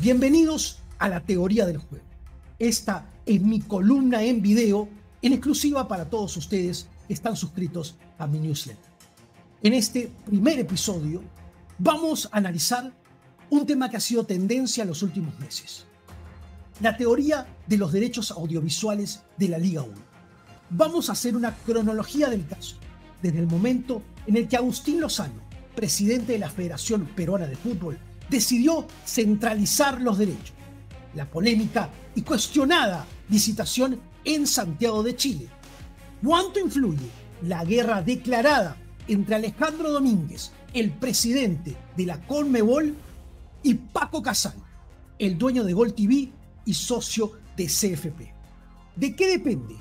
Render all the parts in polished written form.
Bienvenidos a la teoría del juego. Esta es mi columna en video en exclusiva para todos ustedes que están suscritos a mi newsletter. En este primer episodio vamos a analizar un tema que ha sido tendencia en los últimos meses: la teoría de los derechos audiovisuales de la Liga 1. Vamos a hacer una cronología del caso, desde el momento en el que Agustín Lozano, presidente de la Federación Peruana de Fútbol, decidió centralizar los derechos, la polémica y cuestionada licitación en Santiago de Chile. ¿Cuánto influye la guerra declarada entre Alejandro Domínguez, el presidente de la Conmebol, y Paco Casal, el dueño de Gol TV y socio de CFP? ¿De qué depende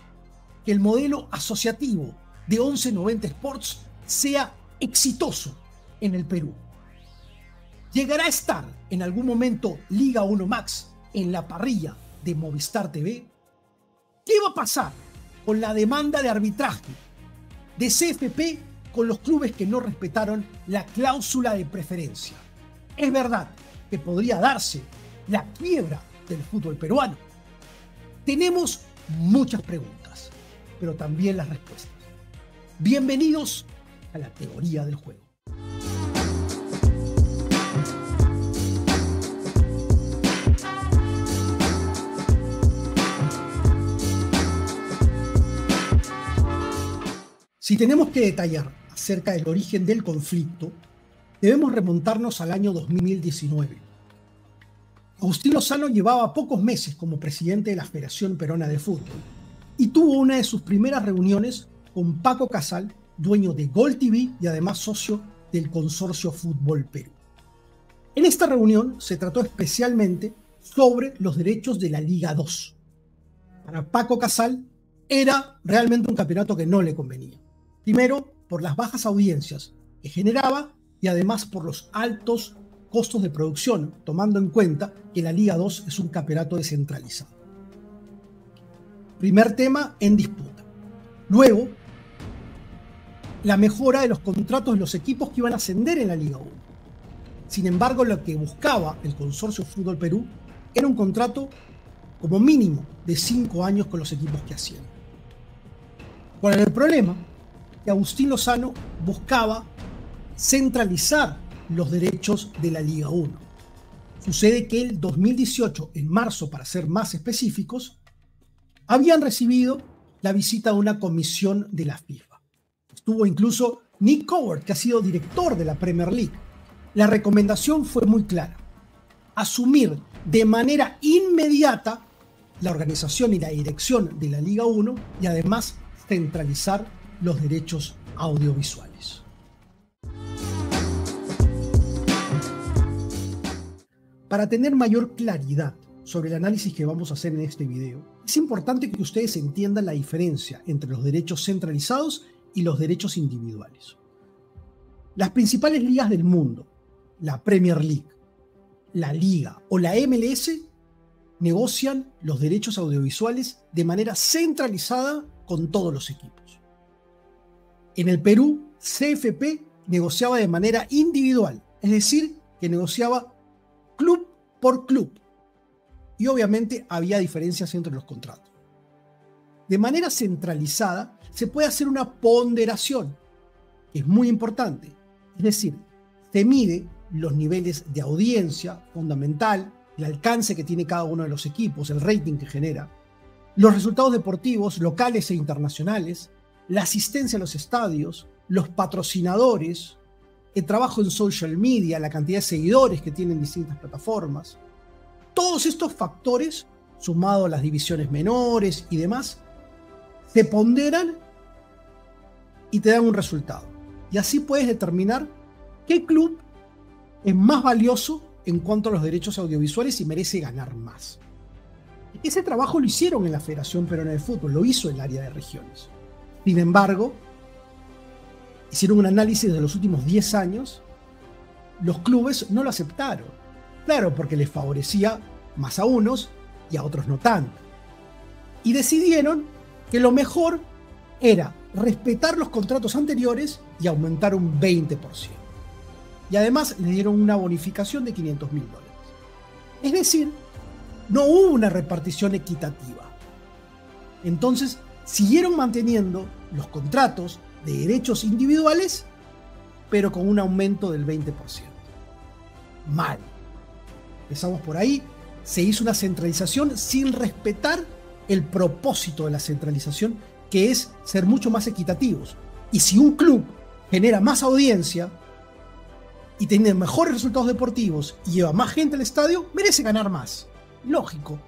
que el modelo asociativo de 1190 Sports sea exitoso en el Perú? ¿Llegará a estar en algún momento Liga 1 Max en la parrilla de Movistar TV? ¿Qué va a pasar con la demanda de arbitraje de CFP con los clubes que no respetaron la cláusula de preferencia? ¿Es verdad que podría darse la quiebra del fútbol peruano? Tenemos muchas preguntas, pero también las respuestas. Bienvenidos a la teoría del juego. Si tenemos que detallar acerca del origen del conflicto, debemos remontarnos al año 2019. Agustín Lozano llevaba pocos meses como presidente de la Federación Peruana de Fútbol y tuvo una de sus primeras reuniones con Paco Casal, dueño de Gol TV y además socio del Consorcio Fútbol Perú. En esta reunión se trató especialmente sobre los derechos de la Liga 2. Para Paco Casal era realmente un campeonato que no le convenía. Primero, por las bajas audiencias que generaba y además por los altos costos de producción, tomando en cuenta que la Liga 2 es un campeonato descentralizado. Primer tema en disputa. Luego, la mejora de los contratos de los equipos que iban a ascender en la Liga 1. Sin embargo, lo que buscaba el Consorcio Fútbol Perú era un contrato como mínimo de 5 años con los equipos que hacían. ¿Cuál era el problema? Que Agustín Lozano buscaba centralizar los derechos de la Liga 1. Sucede que el 2018, en marzo para ser más específicos, habían recibido la visita de una comisión de la FIFA. Estuvo incluso Nick Coward, que ha sido director de la Premier League. La recomendación fue muy clara: asumir de manera inmediata la organización y la dirección de la Liga 1 y además centralizar los derechos audiovisuales. Para tener mayor claridad sobre el análisis que vamos a hacer en este video, es importante que ustedes entiendan la diferencia entre los derechos centralizados y los derechos individuales. Las principales ligas del mundo, la Premier League, la Liga o la MLS, negocian los derechos audiovisuales de manera centralizada con todos los equipos. En el Perú, CFP negociaba de manera individual, es decir, que negociaba club por club. Y obviamente había diferencias entre los contratos. De manera centralizada se puede hacer una ponderación, que es muy importante. Es decir, se mide los niveles de audiencia fundamental, el alcance que tiene cada uno de los equipos, el rating que genera, los resultados deportivos locales e internacionales, la asistencia a los estadios, los patrocinadores, el trabajo en social media, la cantidad de seguidores que tienen distintas plataformas. Todos estos factores, sumados a las divisiones menores y demás, se ponderan y te dan un resultado. Y así puedes determinar qué club es más valioso en cuanto a los derechos audiovisuales y merece ganar más. Ese trabajo lo hicieron en la Federación Peruana de Fútbol, lo hizo el área de regiones. Sin embargo, hicieron un análisis de los últimos 10 años, los clubes no lo aceptaron. Claro, porque les favorecía más a unos y a otros no tanto. Y decidieron que lo mejor era respetar los contratos anteriores y aumentar un 20%. Y además le dieron una bonificación de $500.000. Es decir, no hubo una repartición equitativa. Entonces, siguieron manteniendo los contratos de derechos individuales, pero con un aumento del 20%. Mal. Empezamos por ahí. Se hizo una centralización sin respetar el propósito de la centralización, que es ser mucho más equitativos. Y si un club genera más audiencia y tiene mejores resultados deportivos y lleva más gente al estadio, merece ganar más. Lógico.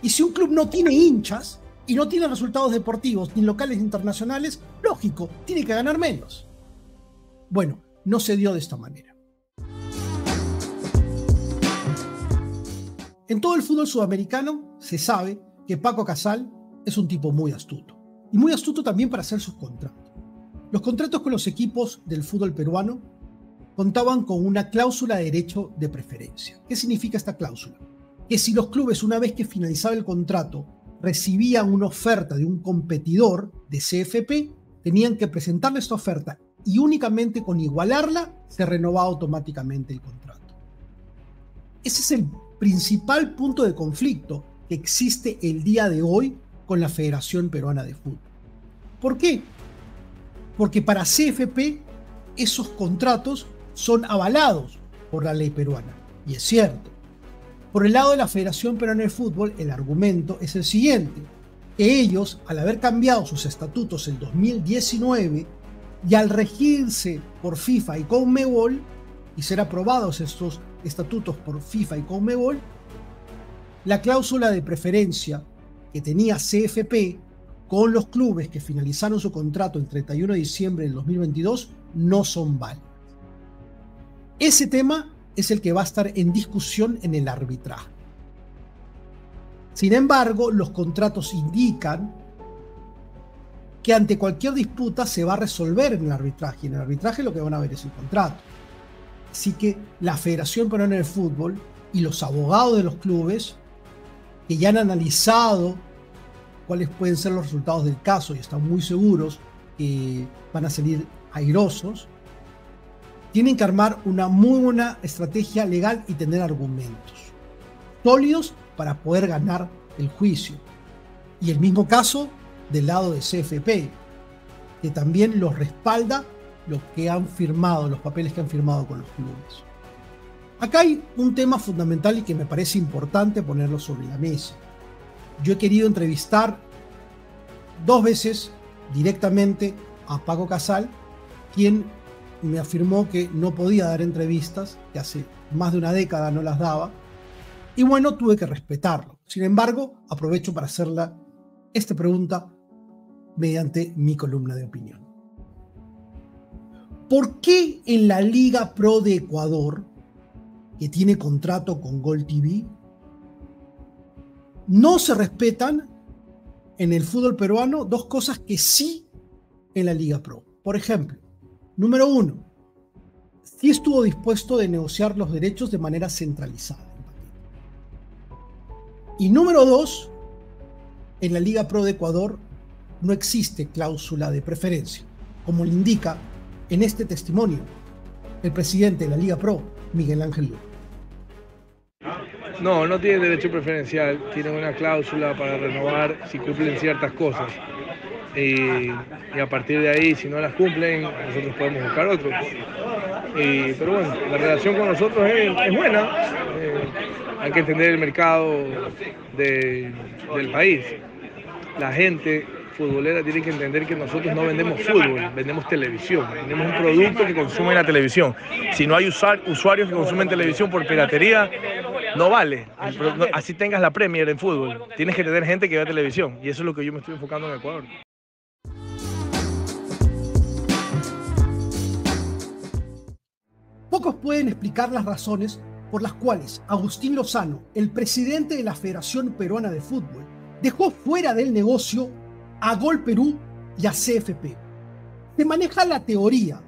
Y si un club no tiene hinchas y no tiene resultados deportivos ni locales ni internacionales, lógico, tiene que ganar menos. Bueno, no se dio de esta manera. En todo el fútbol sudamericano se sabe que Paco Casal es un tipo muy astuto. Y muy astuto también para hacer sus contratos. Los contratos con los equipos del fútbol peruano contaban con una cláusula de derecho de preferencia. ¿Qué significa esta cláusula? Que si los clubes, una vez que finalizaba el contrato, recibían una oferta de un competidor de CFP, tenían que presentarle esta oferta y únicamente con igualarla se renovaba automáticamente el contrato. Ese es el principal punto de conflicto que existe el día de hoy con la Federación Peruana de Fútbol. ¿Por qué? Porque para CFP esos contratos son avalados por la ley peruana. Y es cierto. Por el lado de la Federación Peruana de Fútbol, el argumento es el siguiente: que ellos, al haber cambiado sus estatutos en 2019 y al regirse por FIFA y Conmebol y ser aprobados estos estatutos por FIFA y Conmebol, la cláusula de preferencia que tenía CFP con los clubes que finalizaron su contrato el 31 de diciembre del 2022 no son válidas. Ese tema es el que va a estar en discusión en el arbitraje. Sin embargo, los contratos indican que ante cualquier disputa se va a resolver en el arbitraje. Y en el arbitraje lo que van a ver es el contrato. Así que la Federación Peruana de Fútbol y los abogados de los clubes, que ya han analizado cuáles pueden ser los resultados del caso y están muy seguros que van a salir airosos, tienen que armar una muy buena estrategia legal y tener argumentos sólidos para poder ganar el juicio. Y el mismo caso del lado de CFP, que también los respalda lo que han firmado, los papeles que han firmado con los clubes. Acá hay un tema fundamental y que me parece importante ponerlo sobre la mesa. Yo he querido entrevistar 2 veces directamente a Paco Casal, quien me afirmó que no podía dar entrevistas, que hace más de una década no las daba, y bueno, tuve que respetarlo. Sin embargo, aprovecho para hacerle esta pregunta mediante mi columna de opinión. ¿Por qué en la Liga Pro de Ecuador, que tiene contrato con Gol TV, no se respetan en el fútbol peruano 2 cosas que sí en la Liga Pro? Por ejemplo, número 1, sí estuvo dispuesto de negociar los derechos de manera centralizada. Y número 2, en la Liga Pro de Ecuador no existe cláusula de preferencia, como le indica en este testimonio el presidente de la Liga Pro, Miguel Ángel Lugo. No tienen derecho preferencial, tienen una cláusula para renovar si cumplen ciertas cosas. Y a partir de ahí, si no las cumplen, nosotros podemos buscar otros. Pero bueno, la relación con nosotros es buena. Hay que entender el mercado del país. La gente futbolera tiene que entender que nosotros no vendemos fútbol, vendemos televisión. Vendemos un producto que consume la televisión. Si no hay usuarios que consumen televisión por piratería, no vale. Así tengas la Premier en fútbol. Tienes que tener gente que vea televisión. Y eso es lo que yo me estoy enfocando en Ecuador. Pocos pueden explicar las razones por las cuales Agustín Lozano, el presidente de la Federación Peruana de Fútbol, dejó fuera del negocio a Gol Perú y a CFP. Se maneja la teoría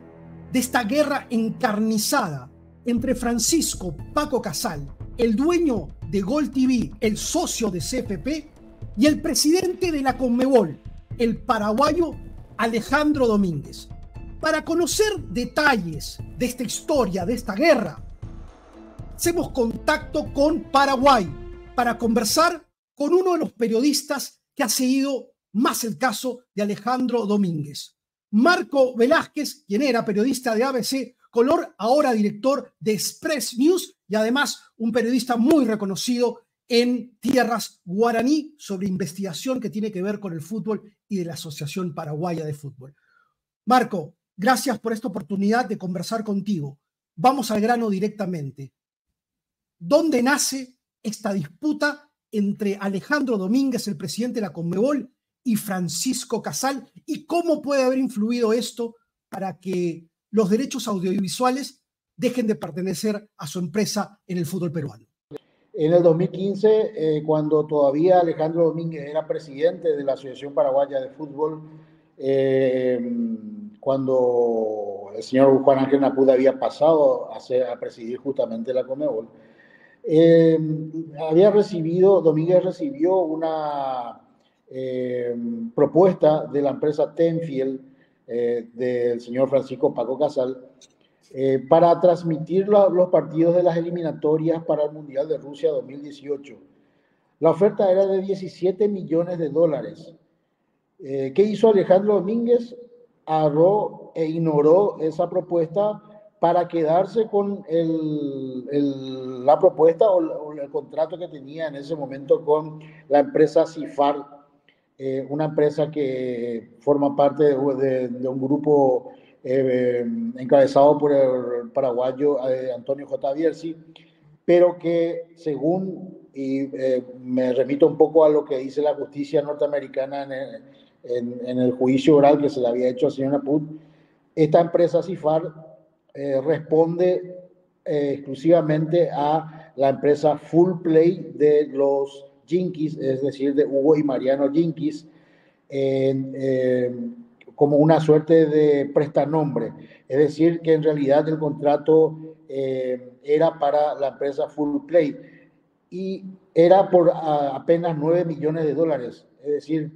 de esta guerra encarnizada entre Francisco Paco Casal, el dueño de Gol TV, el socio de CFP, y el presidente de la Conmebol, el paraguayo Alejandro Domínguez. Para conocer detalles de esta historia, de esta guerra, hacemos contacto con Paraguay para conversar con uno de los periodistas que ha seguido más el caso de Alejandro Domínguez. Marco Velázquez, quien era periodista de ABC Color, ahora director de Express News y además un periodista muy reconocido en tierras guaraní sobre investigación que tiene que ver con el fútbol y de la Asociación Paraguaya de Fútbol. Marco, gracias por esta oportunidad de conversar contigo. Vamos al grano directamente. ¿Dónde nace esta disputa entre Alejandro Domínguez, el presidente de la Conmebol, y Francisco Casal? ¿Y cómo puede haber influido esto para que los derechos audiovisuales dejen de pertenecer a su empresa en el fútbol peruano? En el 2015, cuando todavía Alejandro Domínguez era presidente de la Asociación Paraguaya de Fútbol, cuando el señor Juan Ángel Napuda había pasado a presidir justamente la Conmebol, Domínguez recibió una propuesta de la empresa Tenfield, del señor Francisco Paco Casal, para transmitir los partidos de las eliminatorias para el Mundial de Rusia 2018. La oferta era de $17 millones. ¿Qué hizo Alejandro Domínguez? Agarró e ignoró esa propuesta para quedarse con la propuesta o el contrato que tenía en ese momento con la empresa CIFAR, una empresa que forma parte de un grupo encabezado por el paraguayo Antonio J. Bierzi, pero que según, me remito un poco a lo que dice la justicia norteamericana en el juicio oral que se le había hecho al señor Naput, esta empresa CIFAR responde exclusivamente a la empresa Full Play de los Jinkies, es decir, de Hugo y Mariano Jinkies, como una suerte de prestanombre. Es decir, que en realidad el contrato era para la empresa Full Play y era por apenas $9 millones. Es decir,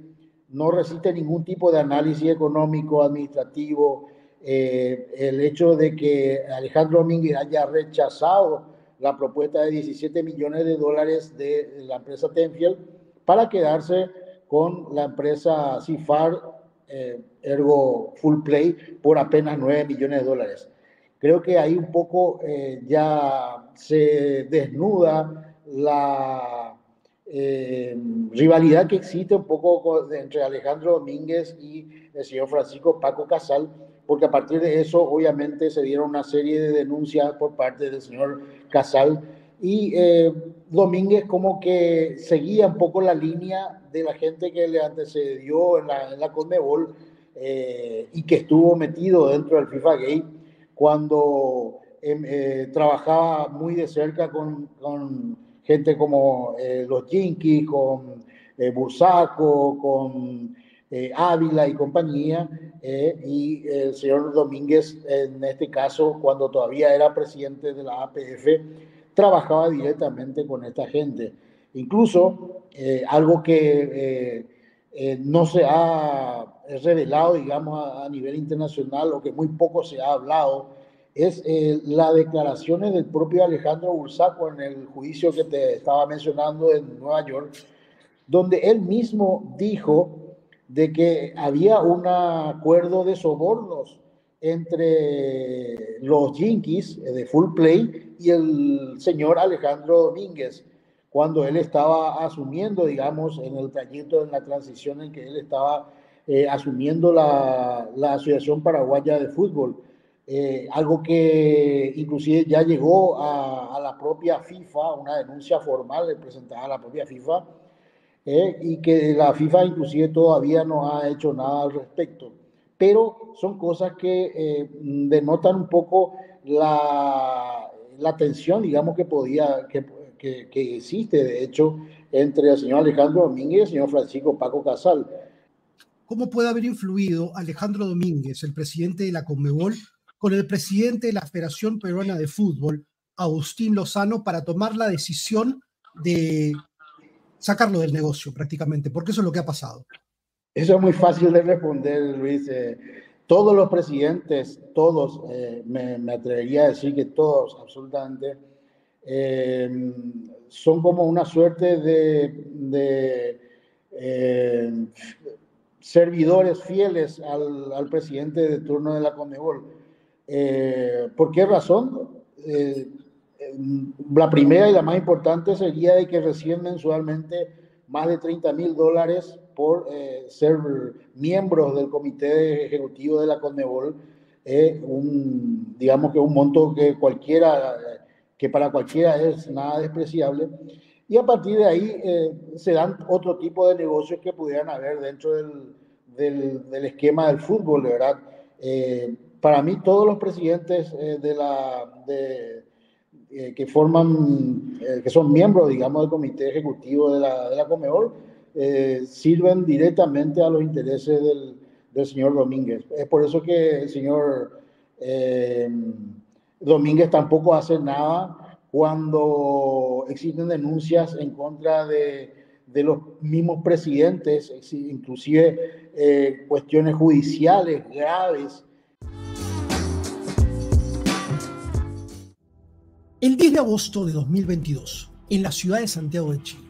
no resiste ningún tipo de análisis económico, administrativo. El hecho de que Alejandro Domínguez haya rechazado la propuesta de $17 millones de la empresa Tenfield para quedarse con la empresa CIFAR, ergo Full Play, por apenas $9 millones. Creo que ahí un poco ya se desnuda la rivalidad que existe un poco entre Alejandro Domínguez y el señor Francisco Paco Casal, porque a partir de eso obviamente se dieron una serie de denuncias por parte del señor Casal y Domínguez como que seguía un poco la línea de la gente que le antecedió en la Conmebol y que estuvo metido dentro del FIFA Gate cuando trabajaba muy de cerca con gente como los Jinkies, con Bursaco, con Ávila y compañía, y el señor Domínguez, en este caso, cuando todavía era presidente de la APF, trabajaba directamente con esta gente. Incluso algo que no se ha revelado, digamos, a nivel internacional, o que muy poco se ha hablado, es las declaraciones del propio Alejandro Bursaco en el juicio que te estaba mencionando en Nueva York, donde él mismo dijo de que había un acuerdo de sobornos entre los Jinkies de Full Play y el señor Alejandro Domínguez, cuando él estaba asumiendo, digamos, en el trayecto, en la transición en que él estaba asumiendo la Asociación Paraguaya de Fútbol. Algo que inclusive ya llegó a la propia FIFA, una denuncia formal presentada a la propia FIFA, y que la FIFA inclusive todavía no ha hecho nada al respecto. Pero son cosas que denotan un poco la tensión, digamos, que existe, de hecho, entre el señor Alejandro Domínguez y el señor Francisco Paco Casal. ¿Cómo puede haber influido Alejandro Domínguez, el presidente de la Conmebol, con el presidente de la Federación Peruana de Fútbol, Agustín Lozano, para tomar la decisión de sacarlo del negocio prácticamente? Porque eso es lo que ha pasado. Eso es muy fácil de responder, Luis. Todos los presidentes, todos, me atrevería a decir que todos, absolutamente, son como una suerte de servidores fieles al presidente de turno de la Conmebol. ¿Por qué razón? La primera y la más importante sería de que reciben mensualmente más de $30,000 por ser miembros del comité ejecutivo de la Conmebol. Digamos que un monto que para cualquiera es nada despreciable. Y a partir de ahí se dan otro tipo de negocios que pudieran haber dentro del esquema del fútbol, ¿verdad? Para mí todos los presidentes que son miembros, digamos, del comité ejecutivo de la Conmebol, sirven directamente a los intereses del señor Domínguez. Es por eso que el señor Domínguez tampoco hace nada cuando existen denuncias en contra de los mismos presidentes, inclusive cuestiones judiciales graves. El 10 de agosto de 2022, en la ciudad de Santiago de Chile,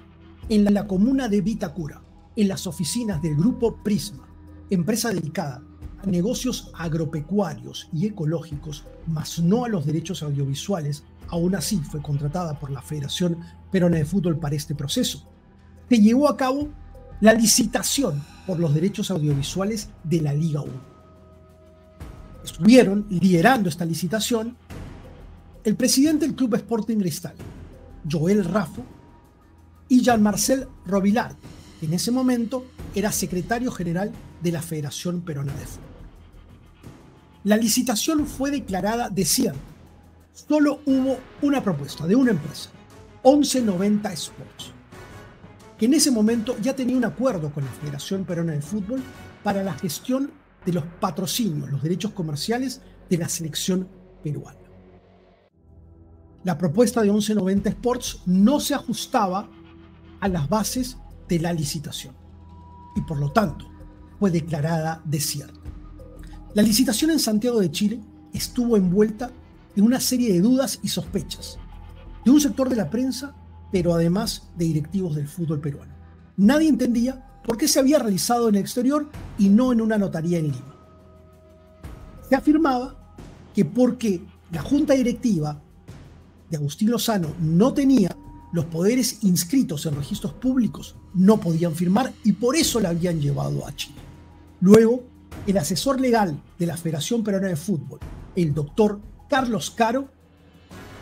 en la comuna de Vitacura, en las oficinas del Grupo Prisma, empresa dedicada a negocios agropecuarios y ecológicos, mas no a los derechos audiovisuales, aún así fue contratada por la Federación Peruana de Fútbol para este proceso. Se llevó a cabo la licitación por los derechos audiovisuales de la Liga 1. Estuvieron liderando esta licitación el presidente del Club Sporting Cristal, Joel Raffo, y Jean-Marcel Robillard, que en ese momento era secretario general de la Federación Peruana de Fútbol. La licitación fue declarada desierta. Solo hubo una propuesta de una empresa, 1190 Sports, que en ese momento ya tenía un acuerdo con la Federación Peruana de Fútbol para la gestión de los patrocinios, los derechos comerciales de la selección peruana. La propuesta de 1190 Sports no se ajustaba a las bases de la licitación y por lo tanto fue declarada desierta. La licitación en Santiago de Chile estuvo envuelta en una serie de dudas y sospechas de un sector de la prensa, pero además de directivos del fútbol peruano. Nadie entendía por qué se había realizado en el exterior y no en una notaría en Lima. Se afirmaba que porque la junta directiva de Agustín Lozano no tenía los poderes inscritos en registros públicos, no podían firmar y por eso la habían llevado a Chile. Luego, el asesor legal de la Federación Peruana de Fútbol, el doctor Carlos Caro,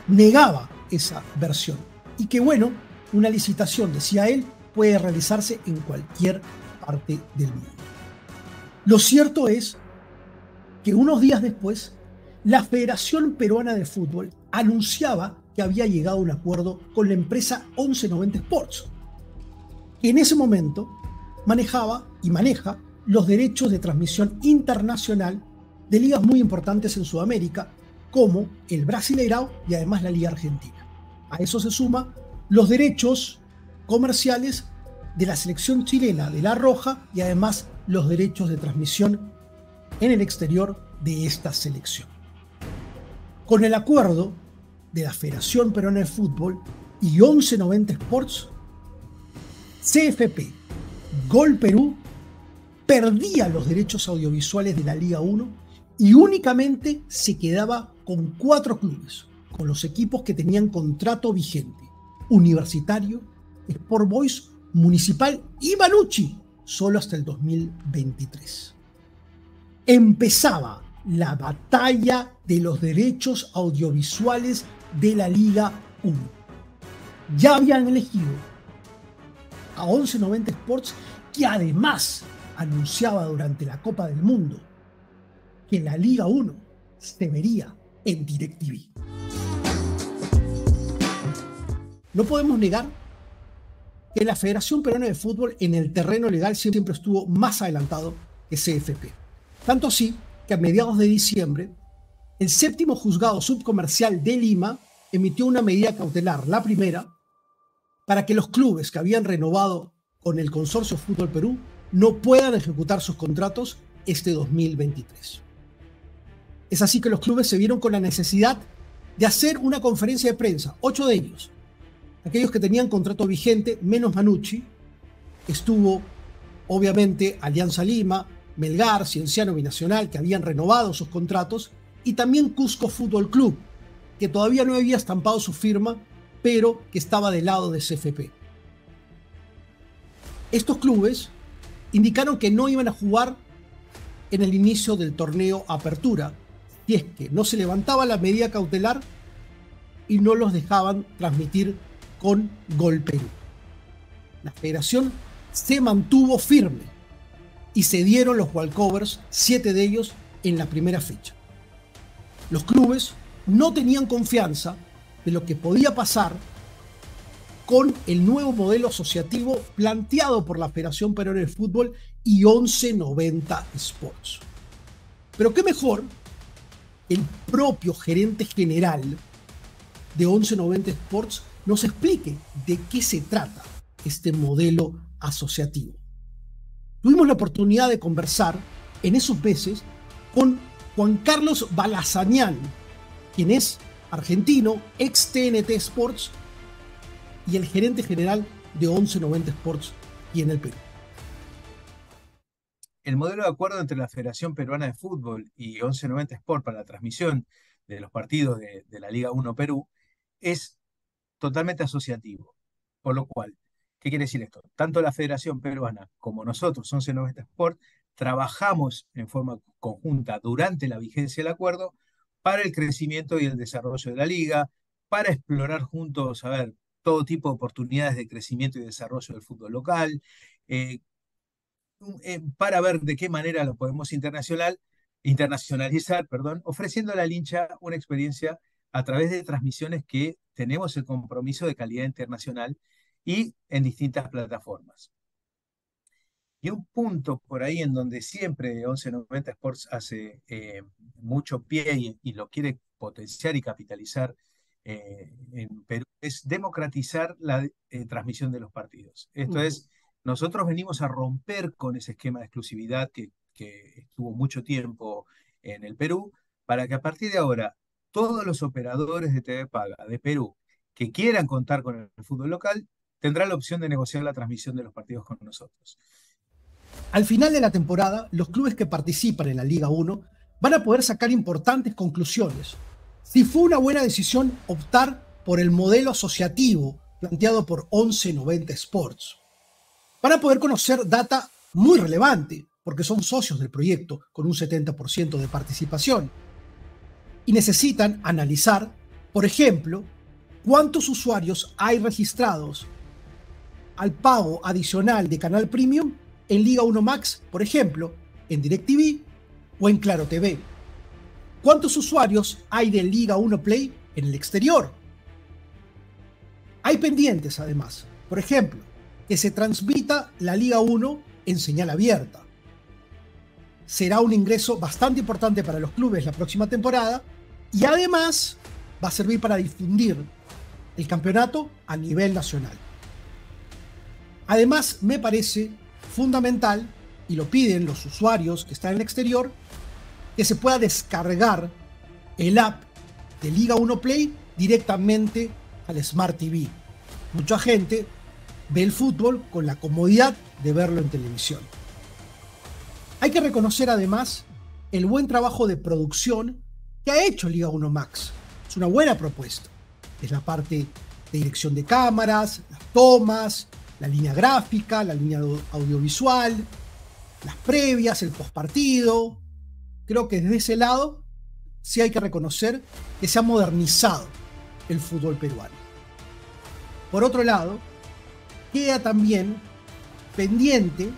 negaba esa versión y que bueno, una licitación, decía él, puede realizarse en cualquier parte del mundo. Lo cierto es que unos días después, la Federación Peruana de Fútbol anunciaba que había llegado a un acuerdo con la empresa 1190 Sports, que en ese momento manejaba y maneja los derechos de transmisión internacional de ligas muy importantes en Sudamérica, como el Brasileirao y además la Liga Argentina. A eso se suma los derechos comerciales de la selección chilena de La Roja y además los derechos de transmisión en el exterior de esta selección. Con el acuerdo de la Federación Peruana de Fútbol y 1190 Sports, CFP Gol Perú perdía los derechos audiovisuales de la Liga 1 y únicamente se quedaba con 4 clubes, con los equipos que tenían contrato vigente: Universitario, Sport Boys, Municipal y Manucci, solo hasta el 2023. Empezaba la batalla de los derechos audiovisuales de la Liga 1. Ya habían elegido a 1190 Sports, que además anunciaba durante la Copa del Mundo que la Liga 1 se vería en DirecTV. No podemos negar que la Federación Peruana de Fútbol en el terreno legal siempre estuvo más adelantado que CFP. Tanto así que a mediados de diciembre, el 7º Juzgado Subcomercial de Lima emitió una medida cautelar, la primera, para que los clubes que habían renovado con el Consorcio Fútbol Perú no puedan ejecutar sus contratos este 2023. Es así que los clubes se vieron con la necesidad de hacer una conferencia de prensa, 8 de ellos, aquellos que tenían contrato vigente, menos Manucci. Estuvo, obviamente, Alianza Lima, Melgar, Cienciano, Binacional, que habían renovado sus contratos, y también Cusco Fútbol Club, que todavía no había estampado su firma, pero que estaba del lado de CFP. Estos clubes indicaron que no iban a jugar en el inicio del torneo Apertura, si es que no se levantaba la medida cautelar y no los dejaban transmitir con Gol Perú. La federación se mantuvo firme y se dieron los walkovers, 7 de ellos en la primera fecha. Los clubes no tenían confianza de lo que podía pasar con el nuevo modelo asociativo planteado por la Federación Peruana de Fútbol y 1190 Sports. Pero qué mejor, el propio gerente general de 1190 Sports nos explique de qué se trata este modelo asociativo. Tuvimos la oportunidad de conversar en esos meses con Juan Carlos Balazañán, quien es argentino, ex TNT Sports y el gerente general de 1190 Sports y en el Perú. El modelo de acuerdo entre la Federación Peruana de Fútbol y 1190 Sport para la transmisión de los partidos de la Liga 1 Perú es totalmente asociativo. Por lo cual, ¿qué quiere decir esto? Tanto la Federación Peruana como nosotros, 1190 Sport, trabajamos en forma conjunta durante la vigencia del acuerdo para el crecimiento y el desarrollo de la liga, para explorar juntos, a ver, todo tipo de oportunidades de crecimiento y desarrollo del fútbol local, para ver de qué manera lo podemos internacionalizar, ofreciéndole al hincha una experiencia a través de transmisiones que tenemos el compromiso de calidad internacional y en distintas plataformas. Y un punto por ahí en donde siempre 1190 Sports hace mucho pie y lo quiere potenciar y capitalizar en Perú es democratizar la transmisión de los partidos. Esto es, nosotros venimos a romper con ese esquema de exclusividad que estuvo mucho tiempo en el Perú, para que a partir de ahora todos los operadores de TV Paga de Perú que quieran contar con el fútbol local tendrán la opción de negociar la transmisión de los partidos con nosotros. Al final de la temporada, los clubes que participan en la Liga 1 van a poder sacar importantes conclusiones. Si fue una buena decisión optar por el modelo asociativo planteado por 1190 Sports. Van a poder conocer data muy relevante, porque son socios del proyecto con un 70% de participación. Y necesitan analizar, por ejemplo, cuántos usuarios hay registrados al pago adicional de Canal Premium en Liga 1 Max, por ejemplo, en DirecTV o en Claro TV. ¿Cuántos usuarios hay de Liga 1 Play en el exterior? Hay pendientes, además. Por ejemplo, que se transmita la Liga 1 en señal abierta. Será un ingreso bastante importante para los clubes la próxima temporada y además va a servir para difundir el campeonato a nivel nacional. Además, me parece fundamental, y lo piden los usuarios que están en el exterior, que se pueda descargar el app de Liga 1 Play directamente al Smart TV. Mucha gente ve el fútbol con la comodidad de verlo en televisión. Hay que reconocer además el buen trabajo de producción que ha hecho Liga 1 Max. Es una buena propuesta. Es la parte de dirección de cámaras, las tomas, la línea gráfica, la línea audiovisual, las previas, el postpartido. Creo que desde ese lado sí hay que reconocer que se ha modernizado el fútbol peruano. Por otro lado, queda también pendiente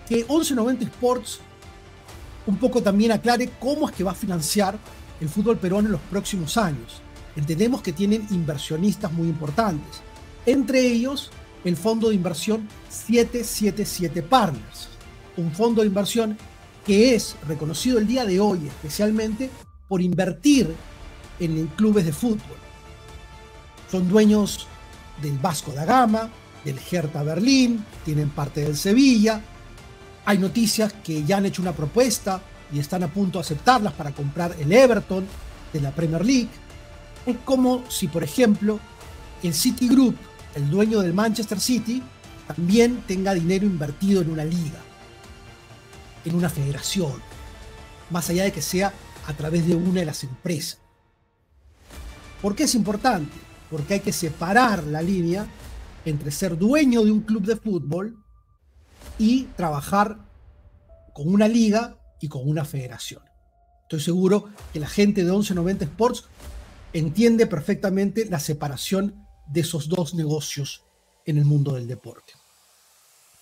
que 1190 Sports un poco también aclare cómo es que va a financiar el fútbol peruano en los próximos años. Entendemos que tienen inversionistas muy importantes, entre ellos el fondo de inversión 777 Partners, un fondo de inversión que es reconocido el día de hoy especialmente por invertir en clubes de fútbol. Son dueños del Vasco da Gama, del Hertha Berlín, tienen parte del Sevilla. Hay noticias que ya han hecho una propuesta y están a punto de aceptarlas para comprar el Everton de la Premier League. Es como si, por ejemplo, el Citigroup, el dueño del Manchester City, también tenga dinero invertido en una liga, en una federación, más allá de que sea a través de una de las empresas. ¿Por qué es importante? Porque hay que separar la línea entre ser dueño de un club de fútbol y trabajar con una liga y con una federación. Estoy seguro que la gente de 1190 Sports entiende perfectamente la separación de esos dos negocios en el mundo del deporte.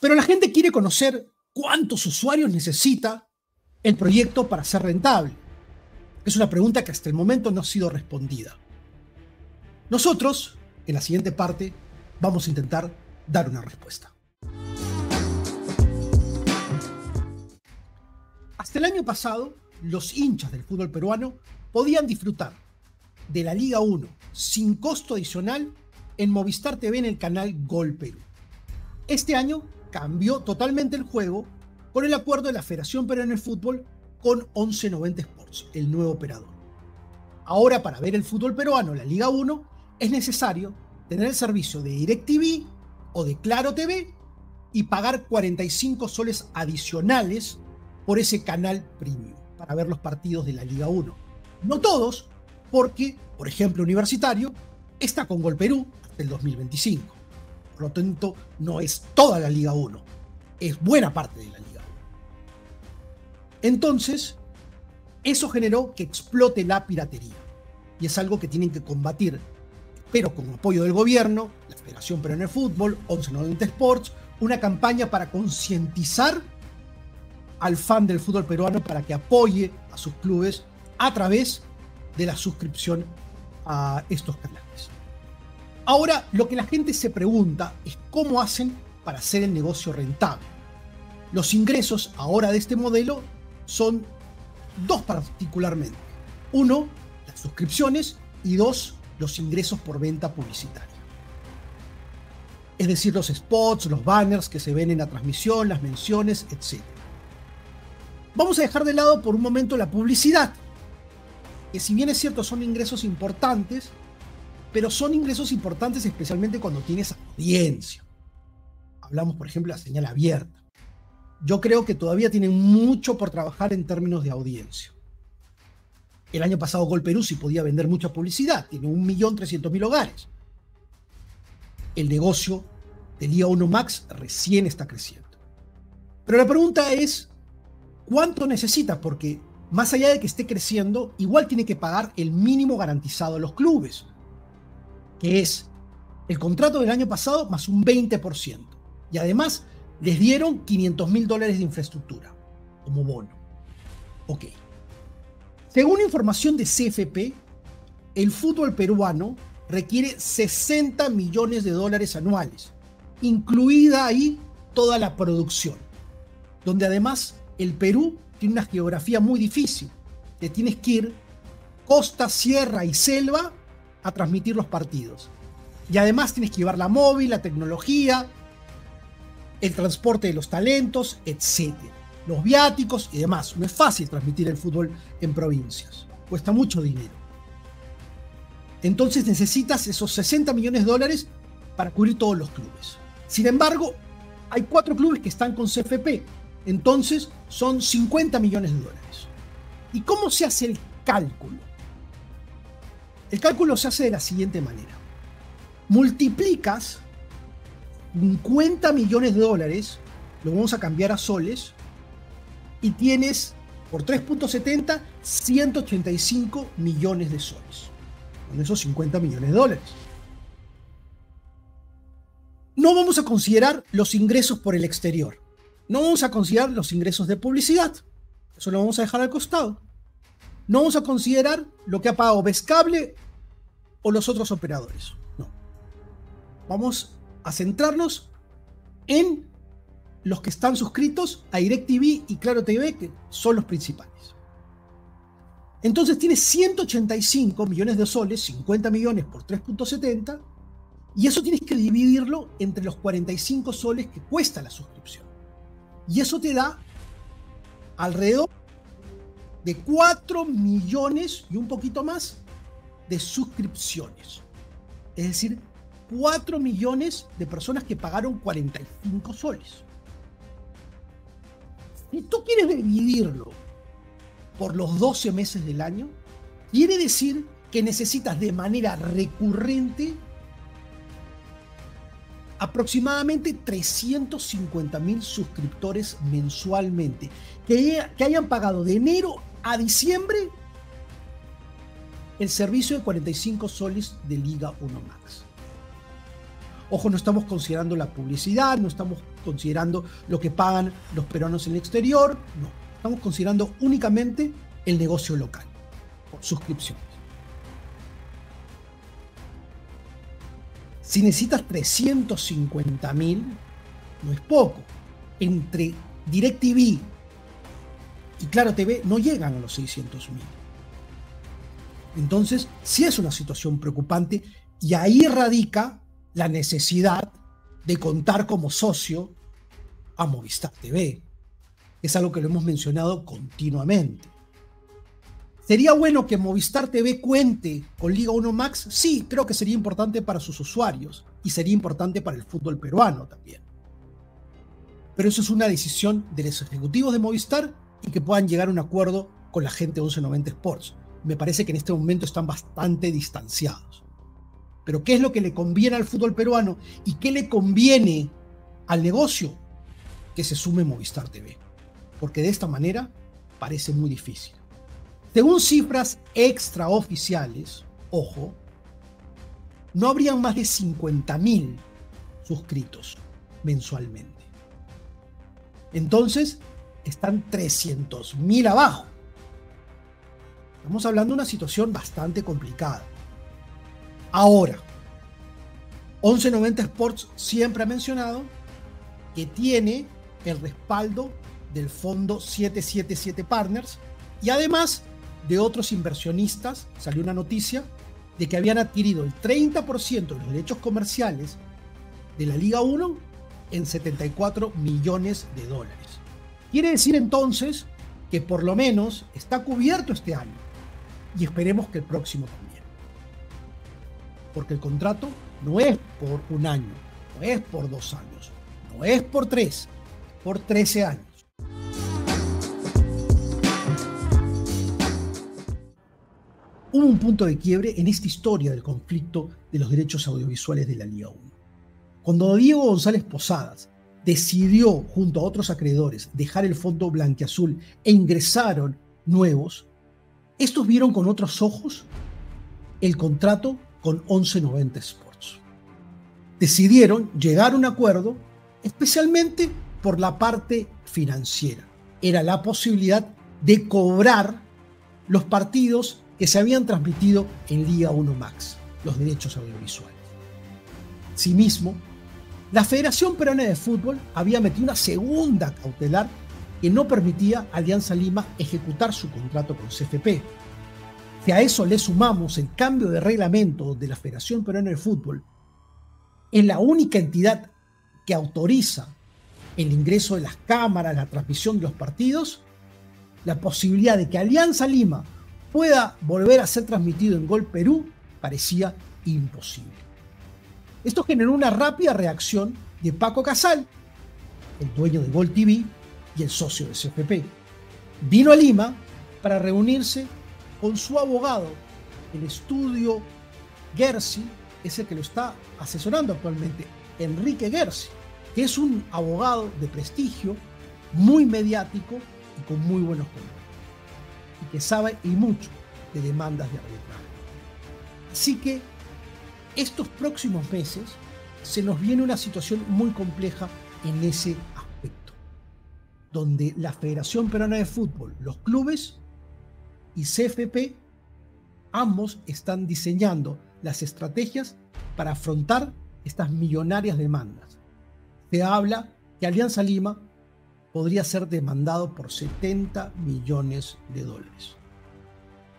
Pero la gente quiere conocer cuántos usuarios necesita el proyecto para ser rentable. Es una pregunta que hasta el momento no ha sido respondida. Nosotros, en la siguiente parte, vamos a intentar dar una respuesta. Hasta el año pasado, los hinchas del fútbol peruano podían disfrutar de la Liga 1 sin costo adicional en Movistar TV en el canal Gol Perú. Este año cambió totalmente el juego con el acuerdo de la Federación Peruana de Fútbol con 1190 Sports, el nuevo operador. Ahora, para ver el fútbol peruano, la Liga 1, es necesario tener el servicio de DirecTV o de Claro TV y pagar 45 soles adicionales por ese canal premium para ver los partidos de la Liga 1. No todos, porque, por ejemplo, Universitario está con Gol Perú hasta el 2025. Por lo tanto, no es toda la Liga 1, es buena parte de la Liga 1. Entonces, eso generó que explote la piratería. Y es algo que tienen que combatir, pero con apoyo del gobierno, la Federación Peruana de Fútbol, 1190 Sports, una campaña para concientizar al fan del fútbol peruano para que apoye a sus clubes a través de la suscripción a estos canales. Ahora, lo que la gente se pregunta es cómo hacen para hacer el negocio rentable. Los ingresos ahora de este modelo son dos particularmente. Uno, las suscripciones, y dos, los ingresos por venta publicitaria. Es decir, los spots, los banners que se ven en la transmisión, las menciones, etc. Vamos a dejar de lado por un momento la publicidad, que si bien es cierto son ingresos importantes, pero son ingresos importantes especialmente cuando tienes audiencia. Hablamos, por ejemplo, de la señal abierta. Yo creo que todavía tienen mucho por trabajar en términos de audiencia. El año pasado Gol Perú sí podía vender mucha publicidad, tiene 1.300.000 hogares. El negocio de Liga 1 Max recién está creciendo. Pero la pregunta es, ¿cuánto necesita? Porque más allá de que esté creciendo, igual tiene que pagar el mínimo garantizado a los clubes, que es el contrato del año pasado más un 20%. Y además les dieron $500.000 de infraestructura como bono. Ok. Según información de CFP, el fútbol peruano requiere $60 millones anuales, incluida ahí toda la producción, donde además el Perú tiene una geografía muy difícil. Te tienes que ir costa, sierra y selva a transmitir los partidos. Y además tienes que llevar la móvil, la tecnología, el transporte de los talentos, etc. Los viáticos y demás. No es fácil transmitir el fútbol en provincias. Cuesta mucho dinero. Entonces necesitas esos $60 millones para cubrir todos los clubes. Sin embargo, hay 4 clubes que están con CFP. Entonces son $50 millones. ¿Y cómo se hace el cálculo? El cálculo se hace de la siguiente manera. Multiplicas $50 millones, lo vamos a cambiar a soles, y tienes por 3.70, 185 millones de soles. Con esos $50 millones. No vamos a considerar los ingresos por el exterior. No vamos a considerar los ingresos de publicidad. Eso lo vamos a dejar al costado. No vamos a considerar lo que ha pagado Vescable o los otros operadores. No. Vamos a centrarnos en los que están suscritos a DirecTV y Claro TV, que son los principales. Entonces tienes 185 millones de soles, 50 millones por 3.70, y eso tienes que dividirlo entre los 45 soles que cuesta la suscripción. Y eso te da alrededor de 4 millones y un poquito más de suscripciones. Es decir, 4 millones de personas que pagaron 45 soles. Si tú quieres dividirlo por los 12 meses del año, quiere decir que necesitas de manera recurrente aproximadamente 350.000 suscriptores mensualmente que hayan pagado de enero a diciembre el servicio de 45 soles de Liga 1 Max. Ojo, no estamos considerando la publicidad, no estamos considerando lo que pagan los peruanos en el exterior, no. Estamos considerando únicamente el negocio local, por suscripciones. Si necesitas 350.000, no es poco. Entre DirecTV y Claro TV no llegan a los 600.000. Entonces, sí es una situación preocupante y ahí radica la necesidad de contar como socio a Movistar TV. Es algo que lo hemos mencionado continuamente. ¿Sería bueno que Movistar TV cuente con Liga 1 Max? Sí, creo que sería importante para sus usuarios y sería importante para el fútbol peruano también. Pero eso es una decisión de los ejecutivos de Movistar y que puedan llegar a un acuerdo con la gente de 1190 Sports. Me parece que en este momento están bastante distanciados. Pero ¿qué es lo que le conviene al fútbol peruano y qué le conviene al negocio? Que se sume Movistar TV. Porque de esta manera parece muy difícil. Según cifras extraoficiales, ojo, no habrían más de 50.000 suscritos mensualmente. Entonces, están 300.000 abajo. Estamos hablando de una situación bastante complicada. Ahora, 1190 Sports siempre ha mencionado que tiene el respaldo del fondo 777 Partners y además de otros inversionistas. Salió una noticia de que habían adquirido el 30% de los derechos comerciales de la Liga 1 en 74 millones de dólares. Quiere decir entonces que por lo menos está cubierto este año y esperemos que el próximo también. Porque el contrato no es por un año, no es por 2 años, no es por 3, es por 13 años. Hubo un punto de quiebre en esta historia del conflicto de los derechos audiovisuales de la Liga 1. Cuando Diego González Posadas decidió, junto a otros acreedores, dejar el fondo blanquiazul e ingresaron nuevos, estos vieron con otros ojos el contrato con 1190 Sports. Decidieron llegar a un acuerdo especialmente por la parte financiera. Era la posibilidad de cobrar los partidos que se habían transmitido en Liga 1 Max, los derechos audiovisuales. Asimismo, la Federación Peruana de Fútbol había metido una segunda cautelar que no permitía a Alianza Lima ejecutar su contrato con CFP. Si a eso le sumamos el cambio de reglamento de la Federación Peruana de Fútbol, es la única entidad que autoriza el ingreso de las cámaras, la transmisión de los partidos, la posibilidad de que Alianza Lima pueda volver a ser transmitido en Gol Perú parecía imposible. Esto generó una rápida reacción de Paco Casal, el dueño de Gol TV y el socio de CFP. Vino a Lima para reunirse con su abogado, el estudio Gersi, es el que lo está asesorando actualmente, Enrique Gersi, que es un abogado de prestigio, muy mediático y con muy buenos contactos, y que sabe y mucho de demandas de arbitraje. Así que estos próximos meses se nos viene una situación muy compleja en ese aspecto, donde la Federación Peruana de Fútbol, los clubes y CFP, ambos están diseñando las estrategias para afrontar estas millonarias demandas. Se habla que Alianza Lima podría ser demandado por 70 millones de dólares.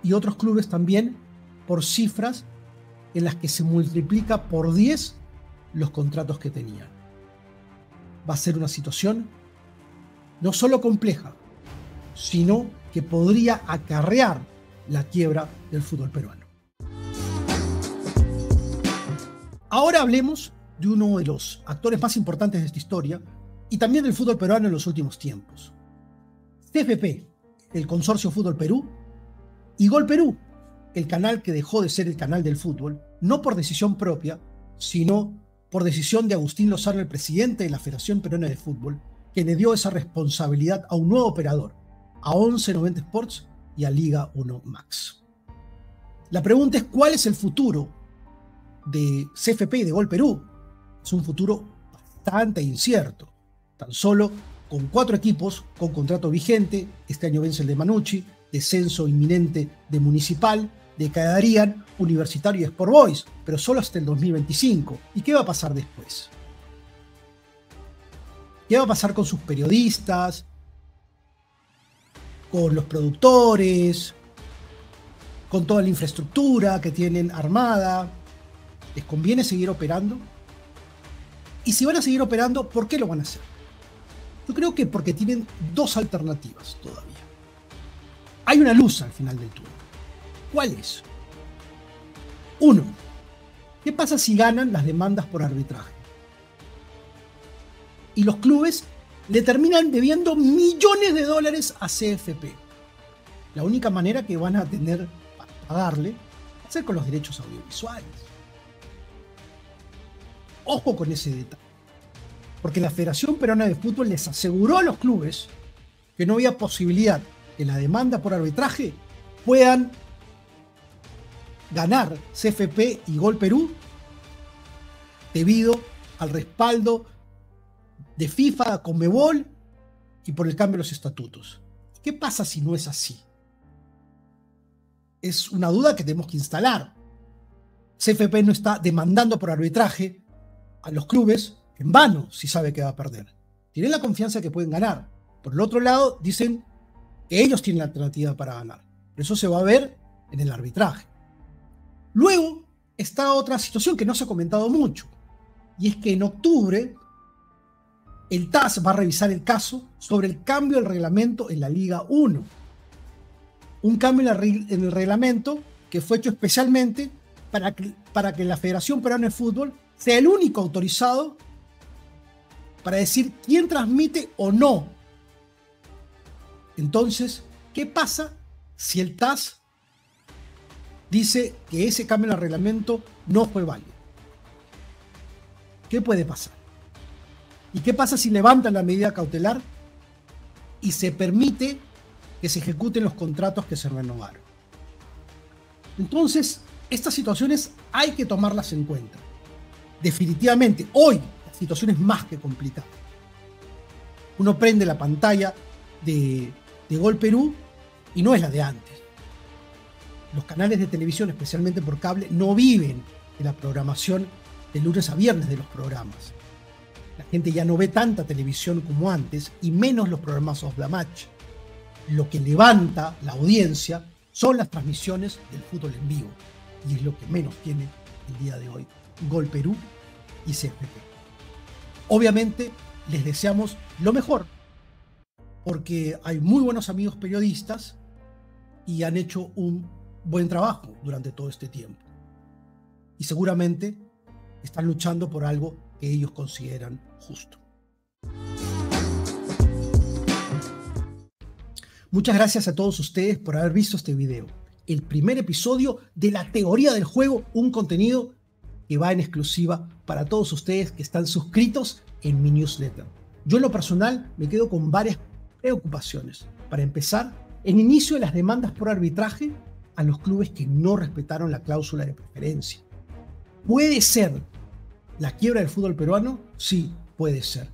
Y otros clubes también por cifras en las que se multiplica por 10 los contratos que tenían. Va a ser una situación no solo compleja, sino que podría acarrear la quiebra del fútbol peruano. Ahora hablemos de uno de los actores más importantes de esta historia y también del fútbol peruano en los últimos tiempos. CFP, el Consorcio Fútbol Perú, y Gol Perú, el canal que dejó de ser el canal del fútbol, no por decisión propia, sino por decisión de Agustín Lozano, el presidente de la Federación Peruana de Fútbol, que le dio esa responsabilidad a un nuevo operador, a 1190 Sports y a Liga 1 Max. La pregunta es: ¿cuál es el futuro de CFP y de Gol Perú? Es un futuro bastante incierto. Tan solo con 4 equipos con contrato vigente, este año vence el de Manucci, descenso inminente de Municipal, quedarían Universitario y Sport Boys, pero solo hasta el 2025. ¿Y qué va a pasar después? ¿Qué va a pasar con sus periodistas, con los productores, con toda la infraestructura que tienen armada? ¿Les conviene seguir operando? Y si van a seguir operando, ¿por qué lo van a hacer? Yo creo que porque tienen 2 alternativas todavía. Hay una luz al final del túnel. ¿Cuál es? 1. ¿Qué pasa si ganan las demandas por arbitraje? Y los clubes le terminan debiendo millones de dólares a CFP. La única manera que van a tener para pagarle va a ser con los derechos audiovisuales. Ojo con ese detalle. Porque la Federación Peruana de Fútbol les aseguró a los clubes que no había posibilidad que la demanda por arbitraje puedan ganar CFP y Gol Perú debido al respaldo de FIFA, Conmebol y por el cambio de los estatutos. ¿Qué pasa si no es así? Es una duda que tenemos que instalar. CFP no está demandando por arbitraje a los clubes en vano si sabe que va a perder. Tienen la confianza que pueden ganar. Por el otro lado, dicen que ellos tienen la alternativa para ganar. Eso se va a ver en el arbitraje. Luego está otra situación que no se ha comentado mucho, y es que en octubre el TAS va a revisar el caso sobre el cambio del reglamento en la Liga 1. Un cambio en el reglamento que fue hecho especialmente para que la Federación Peruana de Fútbol sea el único autorizado para decir quién transmite o no. Entonces, ¿qué pasa si el TAS dice que ese cambio en el reglamento no fue válido? ¿Qué puede pasar? ¿Y qué pasa si levantan la medida cautelar y se permite que se ejecuten los contratos que se renovaron? Entonces, estas situaciones hay que tomarlas en cuenta. Definitivamente, hoy la situación es más que complicada. Uno prende la pantalla de Gol Perú y no es la de antes. Los canales de televisión, especialmente por cable, no viven de la programación de lunes a viernes de los programas. La gente ya no ve tanta televisión como antes y menos los programas off the match. Lo que levanta la audiencia son las transmisiones del fútbol en vivo, y es lo que menos tiene el día de hoy Gol Perú y CFP. Obviamente les deseamos lo mejor, porque hay muy buenos amigos periodistas y han hecho un buen trabajo durante todo este tiempo. Y seguramente están luchando por algo que ellos consideran justo. Muchas gracias a todos ustedes por haber visto este video. El primer episodio de La Teoría del Juego, un contenido que va en exclusiva para todos ustedes que están suscritos en mi newsletter. Yo en lo personal me quedo con varias preocupaciones. Para empezar, el inicio de las demandas por arbitraje a los clubes que no respetaron la cláusula de preferencia. ¿Puede ser la quiebra del fútbol peruano? Sí, puede ser.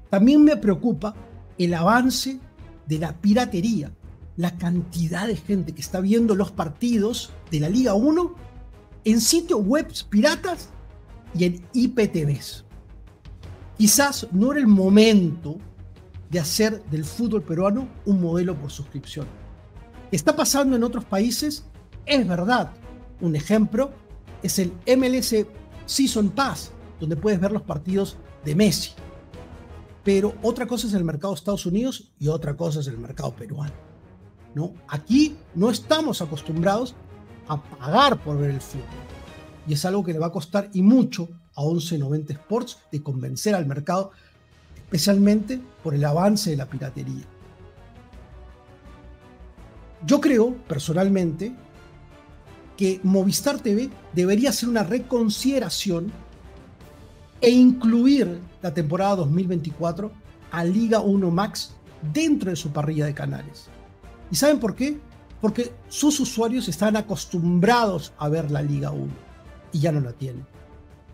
También me preocupa el avance de la piratería, la cantidad de gente que está viendo los partidos de la Liga 1 en sitios web piratas y en IPTVs. Quizás no era el momento de hacer del fútbol peruano un modelo por suscripción. ¿Está pasando en otros países? Es verdad. Un ejemplo es el MLS Season Pass, donde puedes ver los partidos de Messi. Pero otra cosa es el mercado de Estados Unidos y otra cosa es el mercado peruano, ¿no? Aquí no estamos acostumbrados a pagar por ver el fútbol. Y es algo que le va a costar y mucho a 1190 Sports de convencer al mercado, especialmente por el avance de la piratería. Yo creo, personalmente, que Movistar TV debería hacer una reconsideración e incluir la temporada 2024 a Liga 1 Max dentro de su parrilla de canales. ¿Y saben por qué? Porque sus usuarios están acostumbrados a ver la Liga 1 y ya no la tienen.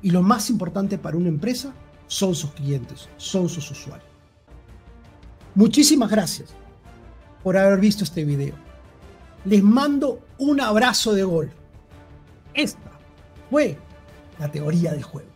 Y lo más importante para una empresa son sus clientes, son sus usuarios. Muchísimas gracias por haber visto este video. Les mando un abrazo de gol. Esta fue la teoría del juego.